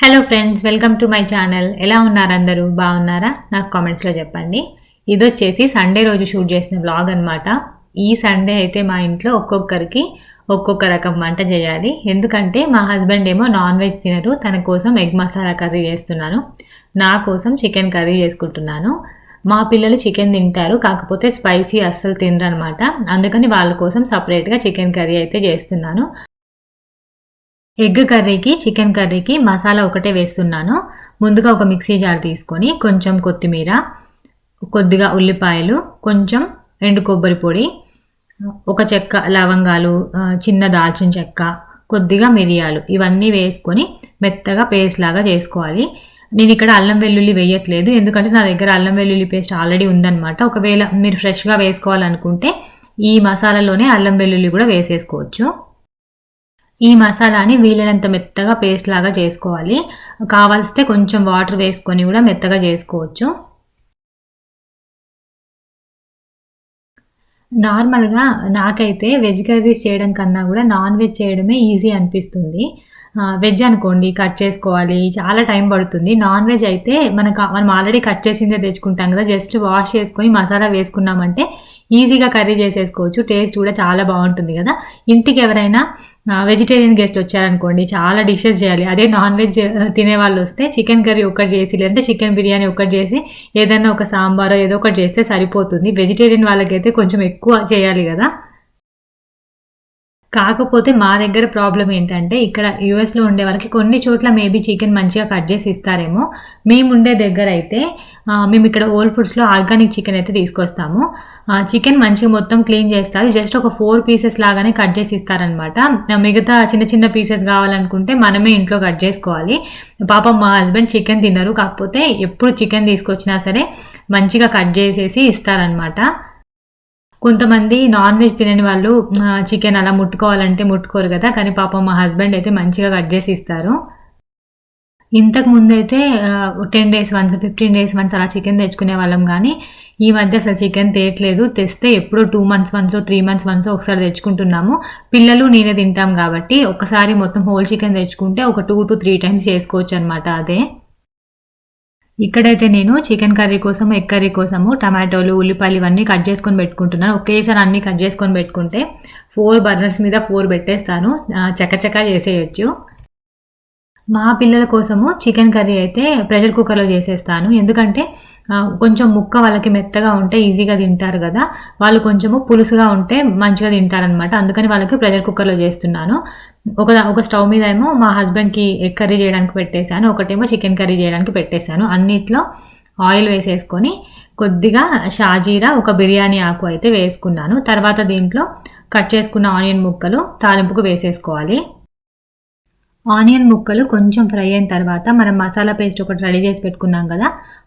Hello friends, welcome to my channel. ఎలా ఉన్నారు అందరూ? బాగున్నారా? నాకు కామెంట్స్లో చెప్పండి. ఇది వచ్చేసి సండే రోజు షూట్ చేసిన వ్లాగ్ అనమాట. ఈ సండే అయితే మా ఇంట్లో ఒక్కొక్కరికి ఒక్కొక్క రకం వంట చేయాలి. ఎందుకంటే మా హస్బెండ్ ఏమో నాన్ వెజ్ తినరు. తన కోసం ఎగ్ మసాలా కర్రీ చేస్తున్నాను, నా కోసం చికెన్ కర్రీ చేసుకుంటున్నాను. మా పిల్లలు చికెన్ తింటారు, కాకపోతే స్పైసీ అస్సలు తినరు అనమాట. అందుకని వాళ్ళ కోసం సపరేట్గా చికెన్ కర్రీ అయితే చేస్తున్నాను. ఎగ్ కర్రీకి చికెన్ కర్రీకి మసాలా ఒకటే వేస్తున్నాను. ముందుగా ఒక మిక్సీ జార్ తీసుకొని కొంచెం కొత్తిమీర, కొద్దిగా ఉల్లిపాయలు, కొంచెం ఎండు కొబ్బరి పొడి, ఒక చెక్క లవంగాలు, చిన్న దాల్చిన చెక్క, కొద్దిగా మిరియాలు, ఇవన్నీ వేసుకొని మెత్తగా పేస్ట్ లాగా చేసుకోవాలి. నేను ఇక్కడ అల్లం వెల్లుల్లి వేయట్లేదు, ఎందుకంటే నా దగ్గర అల్లం వెల్లుల్లి పేస్ట్ ఆల్రెడీ ఉందన్నమాట. ఒకవేళ మీరు ఫ్రెష్గా వేసుకోవాలనుకుంటే ఈ మసాలాలోనే అల్లం వెల్లుల్లి కూడా వేసేసుకోవచ్చు. ఈ మసాలాని వీలైనంత మెత్తగా పేస్ట్ లాగా చేసుకోవాలి. కావాల్సితే కొంచెం వాటర్ వేసుకొని కూడా మెత్తగా చేసుకోవచ్చు. నార్మల్గా నాకైతే వెజ్ కర్రీస్ చేయడం కన్నా కూడా నాన్ వెజ్ చేయడమే ఈజీ అనిపిస్తుంది. వెజ్ అనుకోండి కట్ చేసుకోవాలి, చాలా టైం పడుతుంది. నాన్ వెజ్ అయితే మనం ఆల్రెడీ కట్ చేసిందే తెచ్చుకుంటాం కదా, జస్ట్ వాష్ చేసుకొని మసాలా వేసుకున్నామంటే ఈజీగా కర్రీ చేసేసుకోవచ్చు. టేస్ట్ కూడా చాలా బాగుంటుంది కదా. ఇంటికి ఎవరైనా వెజిటేరియన్ గెస్ట్ వచ్చారనుకోండి, చాలా డిషెస్ చేయాలి. అదే నాన్ వెజ్ తినే వాళ్ళు వస్తే చికెన్ కర్రీ ఒకటి చేసి, లేదంటే చికెన్ బిర్యానీ ఒకటి చేసి, ఏదైనా ఒక సాంబారో ఏదో ఒకటి చేస్తే సరిపోతుంది. వెజిటేరియన్ వాళ్ళకైతే కొంచెం ఎక్కువ చేయాలి కదా. కాకపోతే మా దగ్గర ప్రాబ్లం ఏంటంటే, ఇక్కడ యూఎస్లో ఉండే వాళ్ళకి కొన్ని చోట్ల మేబీ చికెన్ మంచిగా కట్ చేసి ఇస్తారేమో. మేము ఉండే దగ్గర అయితే మేము ఇక్కడ ఓల్ ఫుడ్స్లో ఆర్గానిక్ చికెన్ అయితే తీసుకొస్తాము. చికెన్ మంచిగా మొత్తం క్లీన్ చేస్తారు, జస్ట్ ఒక 4 పీసెస్ లాగానే కట్ చేసి ఇస్తారనమాట. మిగతా చిన్న చిన్న పీసెస్ కావాలనుకుంటే మనమే ఇంట్లో కట్ చేసుకోవాలి. పాపం మా హస్బెండ్ చికెన్ తినరు, కాకపోతే ఎప్పుడు చికెన్ తీసుకొచ్చినా సరే మంచిగా కట్ చేసేసి ఇస్తారనమాట. కొంతమంది నాన్ వెజ్ తినని వాళ్ళు చికెన్ అలా ముట్టుకోవాలంటే ముట్టుకోరు కదా, కానీ పాపం మా హస్బెండ్ అయితే మంచిగా కట్ చేసి ఇస్తారు. ఇంతకు ముందైతే 10 days వన్స్ 15 days వన్స్ అలా చికెన్ తెచ్చుకునే వాళ్ళం, కానీ ఈ మధ్య అసలు చికెన్ తేయట్లేదు. తెస్తే ఎప్పుడో 2 months వన్స్ 3 months వన్స్ ఒకసారి తెచ్చుకుంటున్నాము. పిల్లలు నేనే తింటాం కాబట్టి ఒకసారి మొత్తం హోల్ చికెన్ తెచ్చుకుంటే ఒక 2 to 3 times చేసుకోవచ్చు అనమాట. అదే ఇక్కడైతే నేను చికెన్ కర్రీ కోసం, ఎగ్ కర్రీ కోసము టమాటోలు, ఉల్లిపాయలు ఇవన్నీ కట్ చేసుకొని పెట్టుకుంటున్నాను. ఒకేసారి అన్నీ కట్ చేసుకొని పెట్టుకుంటే 4 బర్నర్స్ మీద 4 పెట్టేస్తాను, చకచకా చేసేయచ్చు. మా పిల్లల కోసము చికెన్ కర్రీ అయితే ప్రెషర్ కుక్కర్లో చేసేస్తాను, ఎందుకంటే కొంచెం ముక్క వాళ్ళకి మెత్తగా ఉంటే ఈజీగా తింటారు కదా, వాళ్ళు పులుసుగా ఉంటే మంచిగా తింటారనమాట. అందుకని వాళ్ళకి ప్రెషర్ కుక్కర్లో చేస్తున్నాను. ఒక స్టవ్ మీద ఏమో మా హస్బెండ్కి ఎగ్ కర్రీ చేయడానికి పెట్టేశాను, ఒకటేమో చికెన్ కర్రీ చేయడానికి పెట్టేశాను. అన్నిట్లో ఆయిల్ వేసేసుకొని కొద్దిగా షాజీరా, ఒక బిర్యానీ ఆకు అయితే వేసుకున్నాను. తర్వాత దీంట్లో కట్ చేసుకున్న ఆనియన్ ముక్కలు తాలింపుకు వేసేసుకోవాలి. ఆనియన్ ముక్కలు కొంచెం ఫ్రై అయిన తర్వాత మనం మసాలా పేస్ట్ ఒకటి రెడీ చేసి పెట్టుకున్నాం కదా,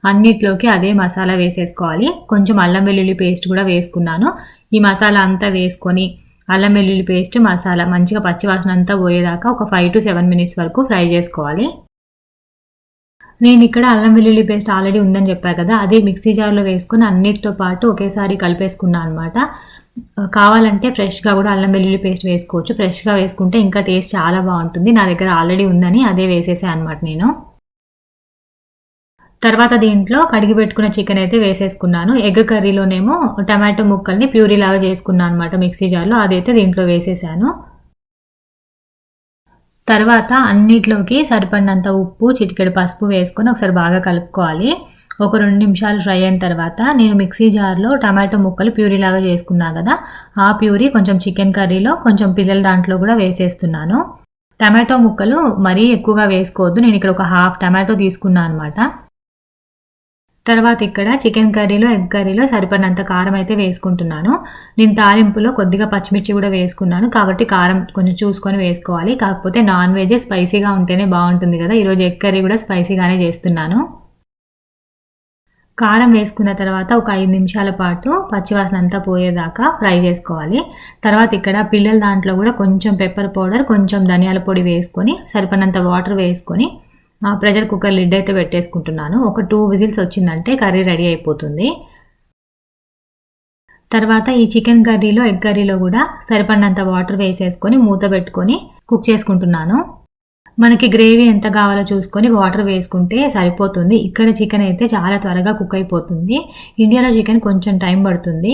అన్నిట్లోకి అదే మసాలా వేసేసుకోవాలి. కొంచెం అల్లం వెల్లుల్లి పేస్ట్ కూడా వేసుకున్నాను. ఈ మసాలా అంతా వేసుకొని అల్లం వెల్లుల్లి పేస్ట్, మసాలా మంచిగా పచ్చివాసన అంతా పోయేదాకా ఒక 5 to 7 minutes వరకు ఫ్రై చేసుకోవాలి. నేను ఇక్కడ అల్లం వెల్లుల్లి పేస్ట్ ఆల్రెడీ ఉందని చెప్పాను కదా, అది మిక్సీ జార్లో వేసుకుని అన్నిటితో పాటు ఒకేసారి కలిపేసుకున్నాను అనమాట. కావాలంటే ఫ్రెష్గా కూడా అల్లం వెల్లుల్లి పేస్ట్ వేసుకోవచ్చు. ఫ్రెష్గా వేసుకుంటే ఇంకా టేస్ట్ చాలా బాగుంటుంది. నా దగ్గర ఆల్రెడీ ఉందని అదే వేసేసాను అనమాట నేను. తర్వాత దీంట్లో కడిగి పెట్టుకున్న చికెన్ అయితే వేసేసుకున్నాను. ఎగ్ కర్రీలోనేమో టమాటో ముక్కల్ని ప్యూరీ లాగా చేసుకున్నాను అనమాట మిక్సీ జార్లో, అదైతే దీంట్లో వేసేసాను. తర్వాత అన్నిట్లోకి సరిపడినంత ఉప్పు, చిటికెడు పసుపు వేసుకొని ఒకసారి బాగా కలుపుకోవాలి. ఒక 2 నిమిషాలు ఫ్రై అయిన తర్వాత నేను మిక్సీ జార్లో టమాటో ముక్కలు ప్యూరీ లాగా చేసుకున్నా కదా, ఆ ప్యూరీ కొంచెం చికెన్ కర్రీలో, కొంచెం పిల్లల దాంట్లో కూడా వేసేస్తున్నాను. టమాటో ముక్కలు మరీ ఎక్కువగా వేసుకోవద్దు, నేను ఇక్కడ ఒక 1/2 టమాటో తీసుకున్నాను అనమాట. తర్వాత ఇక్కడ చికెన్ కర్రీలో, ఎగ్ కర్రీలో సరిపడినంత కారం అయితే వేసుకుంటున్నాను. నేను తాలింపులో కొద్దిగా పచ్చిమిర్చి కూడా వేసుకున్నాను, కాబట్టి కారం కొంచెం చూసుకొని వేసుకోవాలి. కాకపోతే నాన్ వెజ్ స్పైసీగా ఉంటేనే బాగుంటుంది కదా, ఈరోజు ఎగ్ కర్రీ కూడా స్పైసీగానే చేస్తున్నాను. కారం వేసుకున్న తర్వాత ఒక 5 నిమిషాల పాటు పచ్చివాసన అంతా పోయేదాకా ఫ్రై చేసుకోవాలి. తర్వాత ఇక్కడ పిల్లల దాంట్లో కూడా కొంచెం పెప్పర్ పౌడర్, కొంచెం ధనియాల పొడి వేసుకొని సరిపడినంత వాటర్ వేసుకొని ప్రెషర్ కుక్కర్ లిడ్ అయితే పెట్టేసుకుంటున్నాను. ఒక 2 విజిల్స్ వచ్చిందంటే కర్రీ రెడీ అయిపోతుంది. తర్వాత ఈ చికెన్ కర్రీలో, ఎగ్ కర్రీలో కూడా సరిపడినంత వాటర్ వేసేసుకొని మూత పెట్టుకొని కుక్ చేసుకుంటున్నాను. మనకి గ్రేవీ ఎంత కావాలో చూసుకొని వాటర్ వేసుకుంటే సరిపోతుంది. ఇక్కడ చికెన్ అయితే చాలా త్వరగా కుక్ అయిపోతుంది. ఇండియాలో చికెన్ కొంచెం టైం పడుతుంది.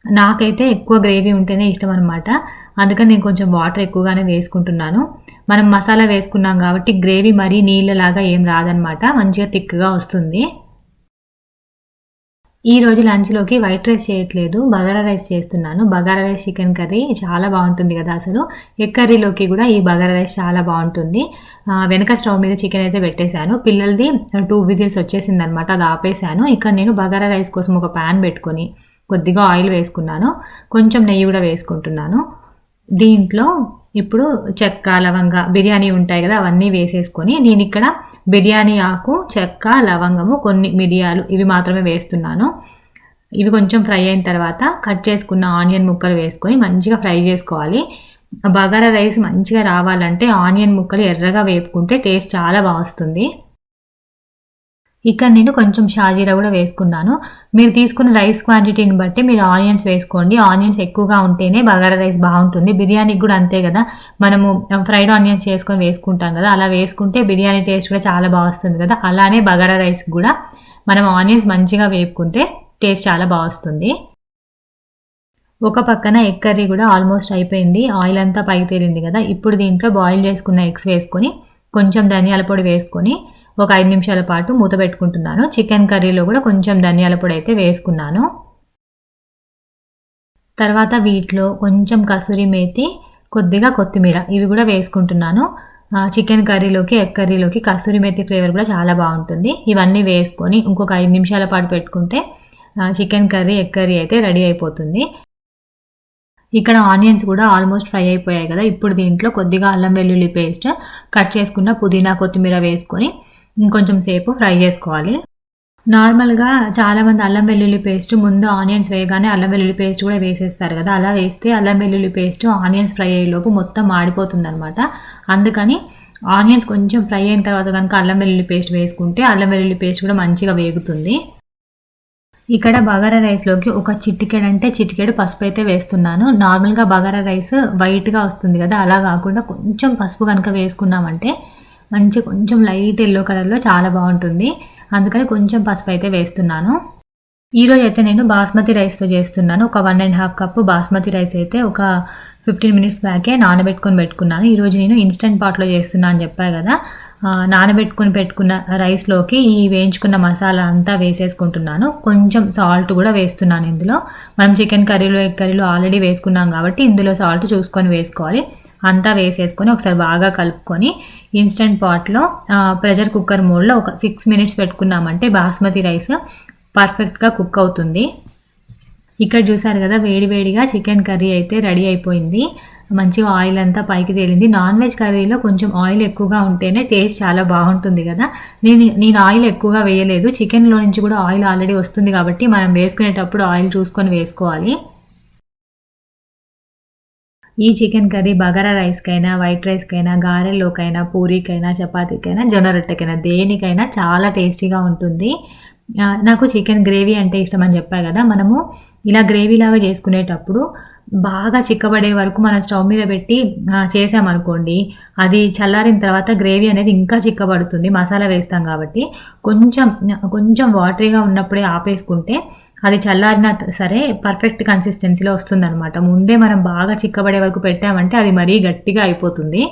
నాకైతే ఎక్కువ గ్రేవీ ఉంటేనే ఇష్టం అనమాట. అందుకని నేను కొంచెం వాటర్ ఎక్కువగానే వేసుకుంటున్నాను. మనం మసాలా వేసుకున్నాం కాబట్టి గ్రేవీ మరీ నీళ్ళలాగా ఏం రాదనమాట, మంచిగా థిక్గా వస్తుంది. ఈరోజు లంచ్లోకి వైట్ రైస్ చేయట్లేదు, బగారా రైస్ చేస్తున్నాను. బగారా రైస్ చికెన్ కర్రీ చాలా బాగుంటుంది కదా అసలు. ఎగ్ కర్రీలోకి కూడా ఈ బగారా రైస్ చాలా బాగుంటుంది. వెనక స్టవ్ మీద చికెన్ అయితే పెట్టేశాను. పిల్లలది 2 విజిల్స్ వచ్చేసింది అనమాట, అది ఆపేశాను. ఇక్కడ నేను బగారా రైస్ కోసం ఒక ప్యాన్ పెట్టుకొని కొద్దిగా ఆయిల్ వేసుకున్నాను, కొంచెం నెయ్యి కూడా వేసుకుంటున్నాను. దీంట్లో ఇప్పుడు చెక్క, లవంగ, బిర్యానీ ఉంటాయి కదా, అవన్నీ వేసేసుకొని నేను ఇక్కడ బిర్యానీ ఆకు, చెక్క, లవంగము, కొన్ని మిరియాలు ఇవి మాత్రమే వేస్తున్నాను. ఇవి కొంచెం ఫ్రై అయిన తర్వాత కట్ చేసుకున్న ఆనియన్ ముక్కలు వేసుకొని మంచిగా ఫ్రై చేసుకోవాలి. బగారా రైస్ మంచిగా రావాలంటే ఆనియన్ ముక్కలు ఎర్రగా వేపుకుంటే టేస్ట్ చాలా బాగా వస్తుంది. ఇక్కడ నేను కొంచెం షాజీరా కూడా వేసుకున్నాను. మీరు తీసుకున్న రైస్ క్వాంటిటీని బట్టి మీరు ఆనియన్స్ వేసుకోండి. ఆనియన్స్ ఎక్కువగా ఉంటేనే బగారా రైస్ బాగుంటుంది. బిర్యానీకి కూడా అంతే కదా, మనము ఫ్రైడ్ ఆనియన్స్ చేసుకొని వేసుకుంటాం కదా, అలా వేసుకుంటే బిర్యానీ టేస్ట్ కూడా చాలా బాగా వస్తుంది కదా. అలానే బగారా రైస్ కూడా మనం ఆనియన్స్ మంచిగా వేపుకుంటే టేస్ట్ చాలా బాగా వస్తుంది. ఒక పక్కన ఎగ్ కర్రీ కూడా ఆల్మోస్ట్ అయిపోయింది. ఆయిల్ అంతా పైకి తేలింది కదా. ఇప్పుడు దీంట్లో బాయిల్ చేసుకున్న ఎగ్స్ వేసుకొని కొంచెం ధనియాల పొడి వేసుకొని ఒక 5 నిమిషాల పాటు మూత పెట్టుకుంటున్నాను. చికెన్ కర్రీలో కూడా కొంచెం ధనియాల పొడి అయితే వేసుకున్నాను. తర్వాత వీటిలో కొంచెం కసూరి మేతి, కొద్దిగా కొత్తిమీర ఇవి కూడా వేసుకుంటున్నాను. చికెన్ కర్రీలోకి, ఎగ్ కర్రీలోకి కసూరి మేతి ఫ్లేవర్ కూడా చాలా బాగుంటుంది. ఇవన్నీ వేసుకొని ఇంకొక 5 నిమిషాల పాటు పెట్టుకుంటే చికెన్ కర్రీ, ఎగ్ కర్రీ అయితే రెడీ అయిపోతుంది. ఇక్కడ ఆనియన్స్ కూడా ఆల్మోస్ట్ ఫ్రై అయిపోయాయి కదా. ఇప్పుడు దీంట్లో కొద్దిగా అల్లం వెల్లుల్లి పేస్ట్, కట్ చేసుకున్న పుదీనా, కొత్తిమీర వేసుకొని ఇంకొంచెం సేపు ఫ్రై చేసుకోవాలి. నార్మల్గా చాలామంది అల్లం వెల్లుల్లి పేస్ట్ ముందు ఆనియన్స్ వేయగానే అల్లం వెల్లుల్లి పేస్ట్ కూడా వేసేస్తారు కదా. అలా వేస్తే అల్లం వెల్లుల్లి పేస్ట్ ఆనియన్స్ ఫ్రై అయ్యేలోపు మొత్తం మాడిపోతుంది అనమాట. అందుకని ఆనియన్స్ కొంచెం ఫ్రై అయిన తర్వాత కనుక అల్లం వెల్లుల్లి పేస్ట్ వేసుకుంటే అల్లం వెల్లుల్లి పేస్ట్ కూడా మంచిగా వేగుతుంది. ఇక్కడ బగారా రైస్లోకి ఒక చిటికెడు పసుపు అయితే వేస్తున్నాను. నార్మల్గా బగారా రైస్ వైట్గా వస్తుంది కదా, అలా కాకుండా కొంచెం పసుపు కనుక వేసుకున్నామంటే కొంచెం లైట్ ఎల్లో కలర్లో చాలా బాగుంటుంది. అందుకని కొంచెం పసుపు అయితే వేస్తున్నాను. ఈరోజు అయితే నేను బాస్మతి రైస్తో చేస్తున్నాను. ఒక 1.5 కప్పు బాస్మతి రైస్ అయితే ఒక 15 మినిట్స్ బ్యాకే నానబెట్టుకొని పెట్టుకున్నాను. ఈరోజు నేను ఇన్స్టెంట్ పాట్లో చేస్తున్నా అని చెప్పాను కదా. నానబెట్టుకొని పెట్టుకున్న రైస్లోకి ఈ వేయించుకున్న మసాలా అంతా వేసేసుకుంటున్నాను. కొంచెం సాల్ట్ కూడా వేస్తున్నాను ఇందులో. మనం చికెన్ కర్రీలో, ఎగ్ కర్రీలో ఆల్రెడీ వేసుకున్నాం కాబట్టి ఇందులో సాల్ట్ చూసుకొని వేసుకోవాలి. అంతా వేసేసుకొని ఒకసారి బాగా కలుపుకొని ఇన్స్టెంట్ పాట్లో ప్రెషర్ కుక్కర్ మోడ్లో ఒక 6 మినిట్స్ పెట్టుకున్నామంటే బాస్మతి రైస్ పర్ఫెక్ట్గా కుక్ అవుతుంది. ఇక్కడ చూసారు కదా, వేడివేడిగా చికెన్ కర్రీ అయితే రెడీ అయిపోయింది. మంచిగా ఆయిల్ అంతా పైకి తేలింది. నాన్ వెజ్ కర్రీలో కొంచెం ఆయిల్ ఎక్కువగా ఉంటేనే టేస్ట్ చాలా బాగుంటుంది కదా. నేను ఆయిల్ ఎక్కువగా వేయలేదు. చికెన్లో నుంచి కూడా ఆయిల్ ఆల్రెడీ వస్తుంది కాబట్టి మనం వేసుకునేటప్పుడు ఆయిల్ చూసుకొని వేసుకోవాలి. ఈ చికెన్ కర్రీ బగారా రైస్కైనా, వైట్ రైస్కైనా, గారెల్లోకైనా, పూరీకైనా, చపాతీకైనా, జొన్న రొట్టెకైనా దేనికైనా చాలా టేస్టీగా ఉంటుంది. నాకు చికెన్ గ్రేవీ అంటే ఇష్టం అని చెప్పా కదా. మనము ఇలా గ్రేవీలాగా చేసుకునేటప్పుడు బాగా చిక్కబడే వరకు మనం స్టవ్ మీద పెట్టి చేసామనుకోండి, అది చల్లారిన తర్వాత గ్రేవీ అనేది ఇంకా చిక్కబడుతుంది. మసాలా వేస్తాం కాబట్టి కొంచెం వాటరీగా ఉన్నప్పుడే ఆపేసుకుంటే అది చల్లారినా సరే పర్ఫెక్ట్ కన్సిస్టెన్సీలో వస్తుందన్నమాట. ముందే మనం బాగా చిక్కబడే వరకు పెట్టామంటే అది మరీ గట్టిగా అయిపోతుంది.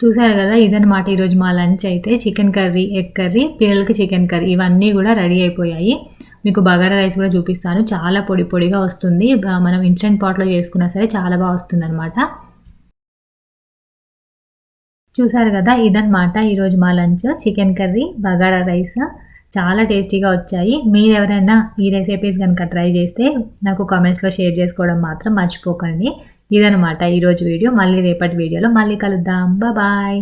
చూసారు కదా, ఇదన్నమాట ఈరోజు మా లంచ్ అయితే. చికెన్ కర్రీ, ఎగ్ కర్రీ, పిల్లలకి చికెన్ కర్రీ ఇవన్నీ కూడా రెడీ అయిపోయాయి. మీకు బగారా రైస్ కూడా చూపిస్తాను. చాలా పొడి పొడిగా వస్తుంది. మనం ఇన్స్టెంట్ పాట్లో చేసుకున్నా సరే చాలా బాగా వస్తుంది అనమాట. చూసారు కదా, ఇదన్నమాట ఈరోజు మా lunch. Chicken curry, bagara rice చాలా టేస్టీగా వచ్చాయి. మీరు ఎవరైనా ఈ రెసిపీస్ కనుక ట్రై చేస్తే నాకు కామెంట్స్లో షేర్ చేసుకోవడం మాత్రం మర్చిపోకండి. ఇదన్నమాట ఈరోజు వీడియో. మళ్ళీ రేపటి వీడియోలో మళ్ళీ కలుద్దాం. బాయ్.